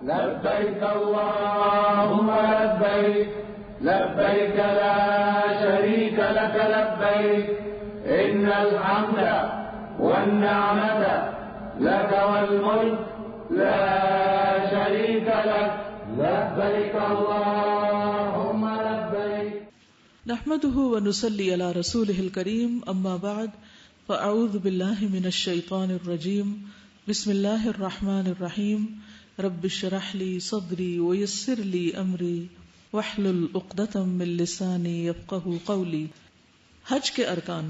لبيك اللهم لبيك لبيك لا شريك لك لبيك إن الحمد والنعمة لك والملك لا شريك لك لبيك اللهم لبيك. نحمده ونصلي على رسوله الكريم اما بعد فاعوذ بالله من الشيطان الرجيم بسم الله الرحمن الرحيم رب اشرح لي صدري ويسر لي امري واحلل عقدة من لساني يفقهوا قولي. حج کے ارکان،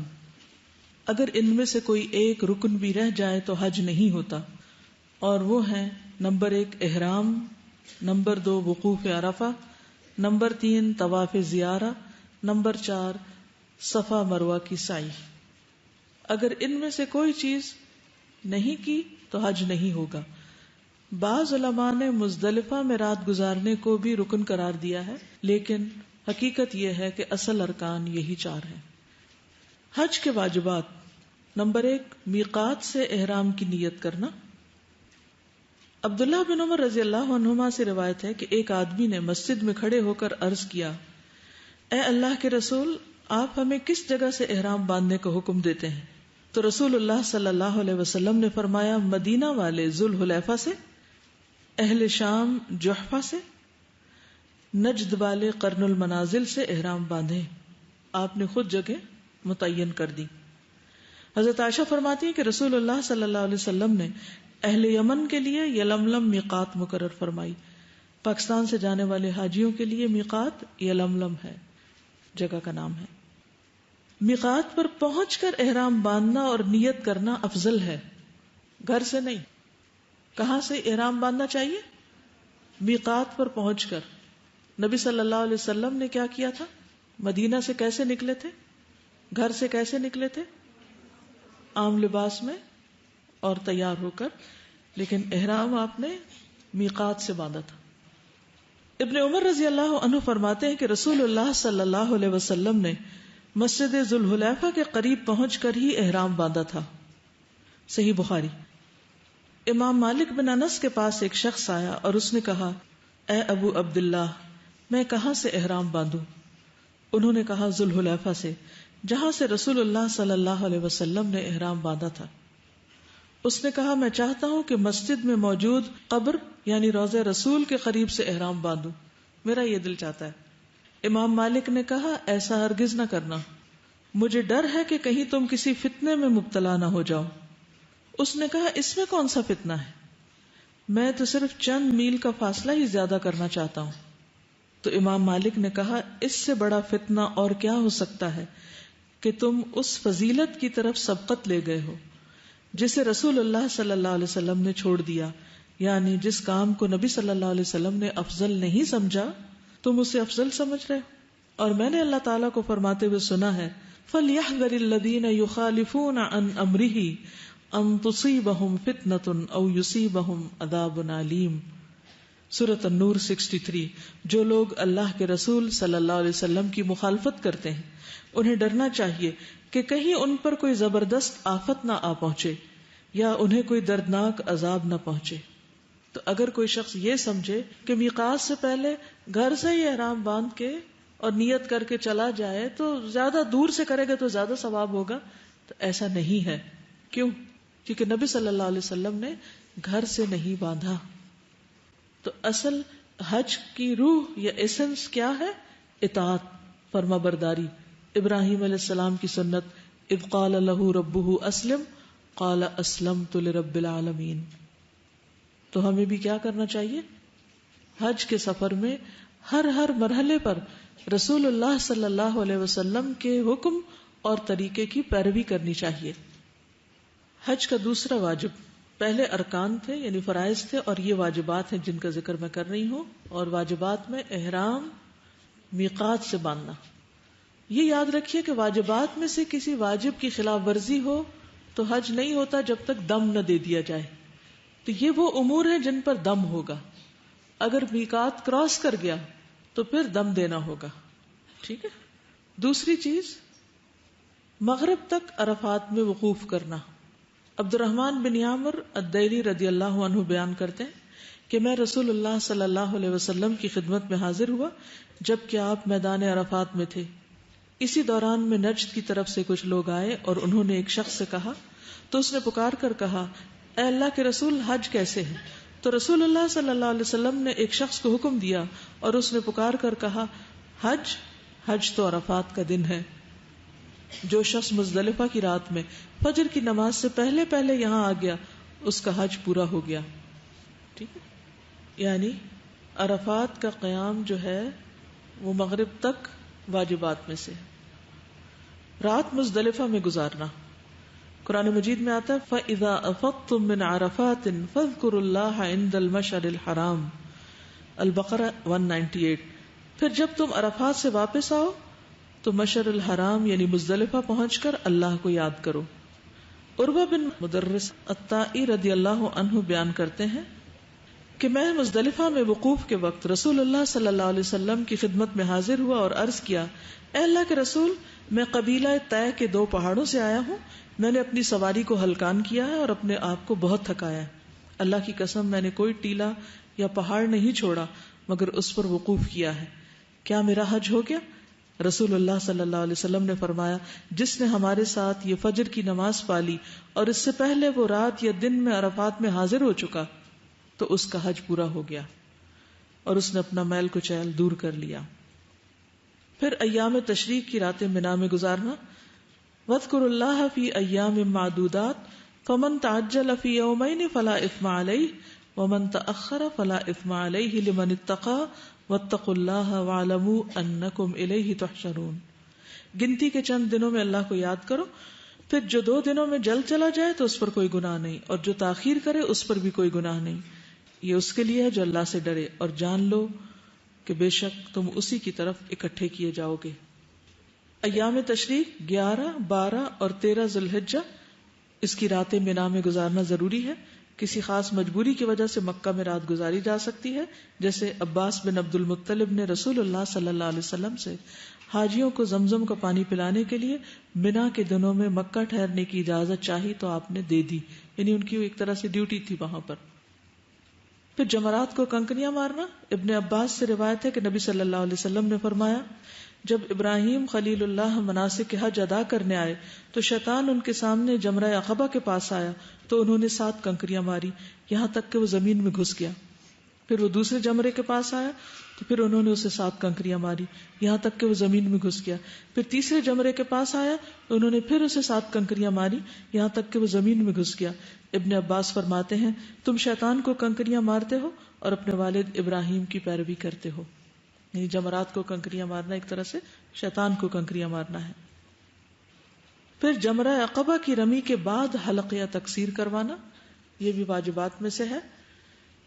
اگر ان میں سے کوئی ایک رکن بھی رہ جائے تو حج نہیں ہوتا، اور وہ ہیں: نمبر 1 احرام، نمبر 2 وقوف عرفہ، نمبر 3 طواف زیارہ، نمبر 4 صفا مروہ کی سعی. اگر ان میں سے کوئی چیز نہیں کی تو حج نہیں ہوگا. بعض علماء نے مزدلفہ میں رات گزارنے کو بھی رکن قرار دیا ہے، لیکن حقیقت یہ ہے کہ اصل ارکان یہی 4 ہیں. حج کے واجبات: نمبر 1 میقات سے احرام کی نیت کرنا. عبداللہ بن عمر رضی اللہ عنہما سے روایت ہے کہ ایک آدمی نے مسجد میں کھڑے ہو کر عرض کیا: اے اللہ کے رسول، آپ ہمیں کس جگہ سے احرام باندھنے کا حکم دیتے ہیں؟ تو رسول اللہ صلی اللہ علیہ وسلم نے فرمایا: مدینہ والے ذوالحلیفہ سے، اہل شام جحفہ سے، نجد والے قرن المنازل سے احرام باندھیں. آپ نے خود جگہ متعین کر دی. حضرت عائشہ فرماتی ہیں کہ رسول اللہ صلی اللہ علیہ وسلم نے اہل یمن کے لیے یلملم میقات مقرر فرمائی. پاکستان سے جانے والے حاجیوں کے لیے میقات یلملم ہے، جگہ کا نام ہے. میقات پر پہنچ کر احرام باندھنا اور نیت کرنا افضل ہے، گھر سے نہیں. کہاں سے احرام باندھنا چاہیے؟ میقات پر پہنچ کر. نبی صلی اللہ علیہ وسلم نے کیا کیا تھا؟ مدینہ سے کیسے نکلے تھے؟ گھر سے کیسے نکلے تھے؟ عام لباس میں اور تیار ہو کر، لیکن احرام آپ نے میقات سے باندھا تھا. ابن عمر رضی اللہ عنہ فرماتے ہیں کہ رسول اللہ صلی اللہ علیہ وسلم نے مسجد ذوالحلیفہ کے قریب پہنچ کر ہی احرام باندھا تھا. صحیح بخاری. امام مالک بن انس کے پاس ایک شخص آیا اور اس نے کہا: اے ابو عبداللہ، میں کہاں سے احرام باندھوں؟ انہوں نے کہا: ذوالحلیفہ سے، جہاں سے رسول اللہ صلی اللہ علیہ وسلم نے احرام باندھا تھا. اس نے کہا: میں چاہتا ہوں کہ مسجد میں موجود قبر یعنی روضہ رسول کے قریب سے احرام باندھوں، میرا یہ دل چاہتا ہے. امام مالک نے کہا: ایسا ہرگز نہ کرنا، مجھے ڈر ہے کہ کہیں تم کسی فتنے میں مبتلا نہ ہو جاؤ. اس نے کہا: اس میں کون سا فتنہ ہے؟ میں تو صرف چند میل کا فاصلہ ہی زیادہ کرنا چاہتا ہوں. تو امام مالک نے کہا: اس سے بڑا فتنہ اور کیا ہو سکتا ہے کہ تم اس فضیلت کی طرف سبقت لے گئے ہو جسے رسول اللہ صلی اللہ علیہ وسلم نے چھوڑ دیا، یعنی جس کام کو نبی صلی اللہ علیہ وسلم نے افضل نہیں سمجھا تم اسے افضل سمجھ رہے ہو. اور میں نے اللہ تعالیٰ کو فرماتے ہوئے سنا ہے: فَلْيَحْذَرِ الَّذِينَ يُخَالِفُونَ عَنْ أَمْرِهِ أَن تُصِيبَهُمْ فِتْنَةٌ أَوْ يُصِيبَهُمْ عَذَابٌ أَلِيمٌ. سورۃ النور 63. جو لوگ اللہ کے رسول صلی اللہ علیہ وسلم کی مخالفت کرتے ہیں انہیں ڈرنا چاہیے کہ کہیں ان پر کوئی زبردست آفت نہ آ پہنچے یا انہیں کوئی دردناک عذاب نہ پہنچے. تو اگر کوئی شخص یہ سمجھے کہ میقات سے پہلے گھر سے ہی احرام باندھ کے اور نیت کر کے چلا جائے تو زیادہ دور سے کرے گا تو زیادہ ثواب ہوگا، تو ایسا نہیں ہے. کیوں؟ کیونکہ نبی صلی اللہ علیہ وسلم نے گھر سے نہیں باندھا. تو اصل حج کی روح یا ایسنس کیا ہے؟ اطاعت، فرما برداری. ابراہیم علیہ السلام کی سنت: اذ قال له ربه اسلم قال اسلمت لرب العالمین. تو ہمیں بھی کیا کرنا چاہیے؟ حج کے سفر میں ہر مرحلے پر رسول اللہ صلی اللہ علیہ وسلم کے حکم اور طریقے کی پیروی کرنی چاہیے. حج کا دوسرا واجب، پہلے ارکان تھے یعنی فرائض تھے، اور یہ واجبات ہیں جن کا ذکر میں کر رہی ہوں. اور واجبات میں احرام میقات سے باندھنا. یہ یاد رکھیے کہ واجبات میں سے کسی واجب کی خلاف ورزی ہو تو حج نہیں ہوتا جب تک دم نہ دے دیا جائے. تو یہ وہ امور ہیں جن پر دم ہوگا. اگر میقات کراس کر گیا تو پھر دم دینا ہوگا. ٹھیک ہے. دوسری چیز، مغرب تک عرفات میں وقوف کرنا. عبد الرحمن بن عامر الدیلی رضی اللہ عنہ بیان کرتے ہیں کہ میں رسول اللہ صلی اللہ علیہ وسلم کی خدمت میں حاضر ہوا جب کہ آپ میدان عرفات میں تھے. اسی دوران میں نجد کی طرف سے کچھ لوگ آئے اور انہوں نے ایک شخص سے کہا تو اس نے پکار کر کہا اے اللہ کے رسول حج کیسے ہے؟ تو رسول اللہ صلی اللہ علیہ وسلم نے ایک شخص کو حکم دیا اور اس نے پکار کر کہا حج تو عرفات کا دن ہے. جو شخص مزدلفہ کی رات میں فجر کی نماز سے پہلے پہلے یہاں آ گیا اس کا حج پورا ہو گیا. ٹھیک ہے، یعنی عرفات کا قیام جو ہے وہ مغرب تک واجبات میں سے. رات مزدلفہ میں گزارنا، قرآن مجید میں آتا ہے فَإِذَا أَفَضْتُم مِّنْ عَرَفَاتٍ فَاذْكُرُوا اللَّهَ عِندَ الْمَشْعَرِ الْحَرَامِ، البقرہ 198. پھر جب تم عرفات سے واپس آؤ تو مشعر الحرام یعنی مزدلفہ پہنچ کر اللہ کو یاد کرو. عروہ بن مدرس الطائی رضی اللہ عنہ بیان کرتے ہیں کہ میں مزدلفہ میں وقوف کے وقت رسول اللہ صلی اللہ علیہ وسلم کی خدمت میں حاضر ہوا اور عرض کیا اے اللہ کے رسول، میں قبیلہ طے کے 2 پہاڑوں سے آیا ہوں. میں نے اپنی سواری کو ہلکان کیا ہے اور اپنے آپ کو بہت تھکایا ہے. اللہ کی قسم میں نے کوئی ٹیلا یا پہاڑ نہیں چھوڑا مگر اس پر وقوف کیا ہے. کیا میرا حج ہو گیا؟ رسول اللہ صلی اللہ علیہ وسلم نے فرمایا جس نے ہمارے ساتھ یہ فجر کی نماز پالی اور اس سے پہلے وہ رات یا دن میں عرفات میں حاضر ہو چکا تو اس کا حج پورا ہو گیا اور اس نے اپنا میل کچیل دور کر لیا. پھر ایام تشریق کی راتیں منا میں گزارنا. وَاذْكُرُوا اللَّهَ فِي أَيَّامٍ مَّعْدُودَاتٍ فَمَن تَعَجَّلَ فِي يَوْمَيْنِ فَلَا إِثْمَ عَلَيْهِ وَمَن تَأَخَّرَ فَلَا إِثْمَ عَلَيْهِ لِمَنِ اتَّقَىٰ وَاتَّقُوا اللَّهَ وَاعْلَمُوا أَنَّكُمْ إِلَيْهِ تُحْشَرُونَ. گنتی کے چند دنوں میں اللہ کو یاد کرو، پھر جو 2 دنوں میں جلد چلا جائے تو اس پر کوئی گناہ نہیں اور جو تاخیر کرے اس پر بھی کوئی گناہ نہیں. یہ اس کے لیے ہے جو اللہ سے ڈرے اور جان لو کہ بے شک تم اسی کی طرف اکٹھے کیے جاؤ گے. ایام تشریق 11، 12 اور 13 ذی الحجہ اس کی راتیں مینا میں گزارنا ضروری ہے. کسی خاص مجبوری کی وجہ سے مکہ میں رات گزاری جا سکتی ہے، جیسے عباس بن عبد المطلب نے رسول اللہ صلی اللہ علیہ وسلم سے حاجیوں کو زمزم کا پانی پلانے کے لیے مینا کے دنوں میں مکہ ٹھہرنے کی اجازت چاہی تو آپ نے دے دی، یعنی ان کی ایک طرح سے ڈیوٹی تھی وہاں پر. پھر جمرات کو کنکریاں مارنا. ابن عباس سے روایت ہے کہ نبی صلی اللہ علیہ وسلم نے فرمایا جب ابراہیم خلیل اللہ مناسک کے حج ادا کرنے آئے تو شیطان ان کے سامنے جمرہ عقبہ کے پاس آیا تو انہوں نے 7 کنکریاں ماری یہاں تک کہ وہ زمین میں گھس گیا. پھر وہ دوسرے جمرے کے پاس آیا تو پھر انہوں نے اسے 7 کنکریاں ماری یہاں تک کہ وہ زمین میں گھس گیا. پھر تیسرے جمرے کے پاس آیا تو انہوں نے پھر اسے 7 کنکریاں ماری یہاں تک کہ وہ زمین میں گھس گیا. ابن عباس فرماتے ہیں تم شیطان کو کنکریاں مارتے ہو اور اپنے والد ابراہیم کی پیروی کرتے ہو. یعنی جمرات کو کنکریاں مارنا ایک طرح سے شیطان کو کنکریاں مارنا ہے. پھر جمرہ عقبہ کی رمی کے بعد حلق یا تقصیر کروانا، یہ بھی واجبات میں سے ہے.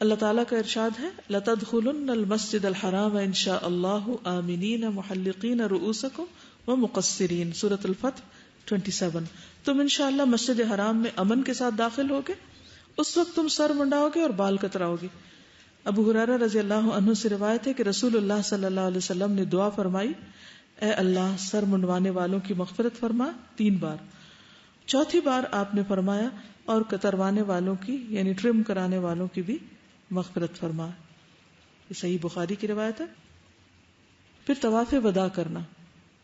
اللہ تعالیٰ کا ارشاد ہے لَتَدْخُلُنَّ الْمَسْجِدَ الْحَرَامَ إِنْ شَاءَ اللَّهُ آمِنِينَ مُحَلِّقِينَ رُؤُوسَكُمْ وَمُقَصِّرِينَ. سورۃ الفتح 27. تم انشاءاللہ مسجد حرام میں امن کے ساتھ داخل ہوگے، اس وقت تم سر منڈاؤ گے اور بال کتراؤ گے. ابو ہریرہ رضی اللہ عنہ سے روایت ہے کہ رسول اللہ صلی اللہ علیہ وسلم نے دعا فرمائی اے اللہ سر منڈوانے والوں کی مغفرت فرما 3 بار. چوتھی بار آپ نے فرمایا اور کتروانے والوں کی یعنی ٹرم کرانے والوں کی بھی مغفرت فرما. یہ صحیح بخاری کی روایت ہے. پھر طواف وداع کرنا،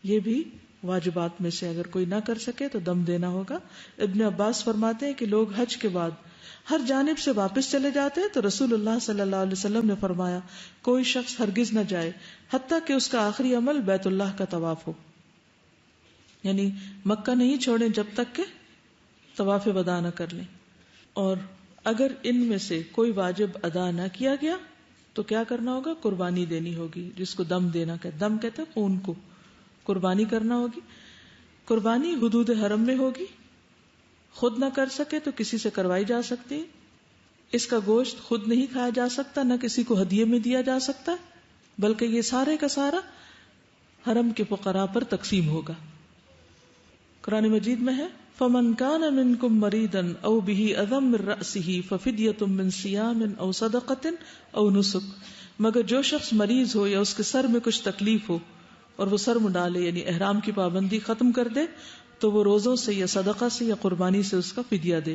یہ بھی واجبات میں سے، اگر کوئی نہ کر سکے تو دم دینا ہوگا. ابن عباس فرماتے ہیں کہ لوگ حج کے بعد ہر جانب سے واپس چلے جاتے ہیں تو رسول اللہ صلی اللہ علیہ وسلم نے فرمایا کوئی شخص ہرگز نہ جائے حتیٰ کہ اس کا آخری عمل بیت اللہ کا طواف ہو. یعنی مکہ نہیں چھوڑیں جب تک کہ طواف وداع نہ کر لیں. اور اگر ان میں سے کوئی واجب ادا نہ کیا گیا تو کیا کرنا ہوگا؟ قربانی دینی ہوگی، جس کو دم دینا کہتے، دم کہتے ہیں خون کو. قربانی کرنا ہوگی. قربانی حدود حرم میں ہوگی، خود نہ کر سکے تو کسی سے کروائی جا سکتی. اس کا گوشت خود نہیں کھایا جا سکتا، نہ کسی کو ہدیے میں دیا جا سکتا، بلکہ یہ سارے کا سارا حرم کے فقراء پر تقسیم ہوگا. قرآن مجید میں ہے فَمَنْ كَانَ مِنْكُمْ مَرِيدًا أَوْ بِهِ أَذًى مِّن رَأْسِهِ فَفِدْيَةٌ مِّن صِيَامٍ أَوْ صَدَقَةٍ أَوْ نُسُكٍ. مگر جو شخص مریض ہو یا اس کے سر میں کچھ تکلیف ہو اور وہ سر منڈا لے یعنی احرام کی پابندی ختم کر دے تو وہ روزوں سے یا صدقہ سے یا قربانی سے اس کا فدیہ دے.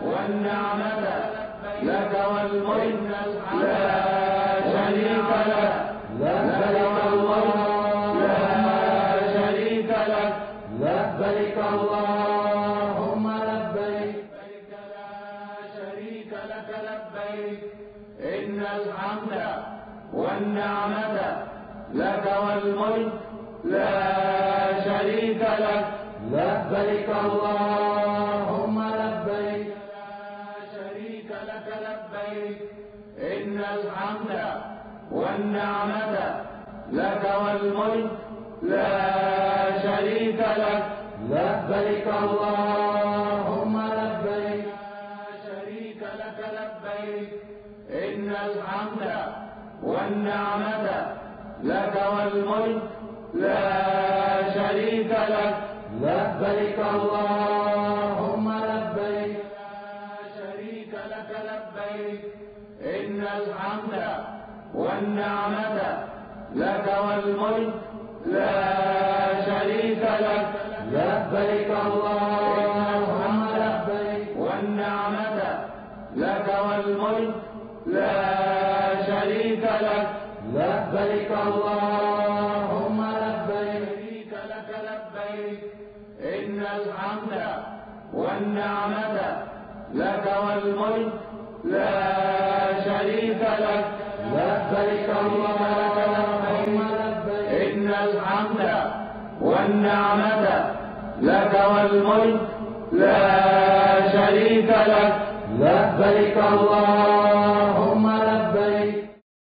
والنعمة لك والملك لا شريك لك لبيك اللهم لا شريك لك لبيك اللهم لبيك لا شريك لك لبيك إن الحمد والنعمة لك والملك لا شريك لك لبيك اللهم لبيك لبيك إن الحمد والنعمة لك والملك لا شريك لك لبيك اللهم لبيك لا شريك لك لبيك إن الحمد والنعمة لك والملك لا شريك لك لبيك اللهم لبيك لبيك إن الحمد والنعمة لك والملك لا شريك لك لبيك اللهم لبيك والنعمة لك والملك لا شريك لك لبيك اللهم لبيك لك لبيك إن الحمد والنعمة لك والملك لا شريك لك لبيك اللهم لبيك إن الحمد والنعمة لك والملك لا شريك لك لبيك اللهم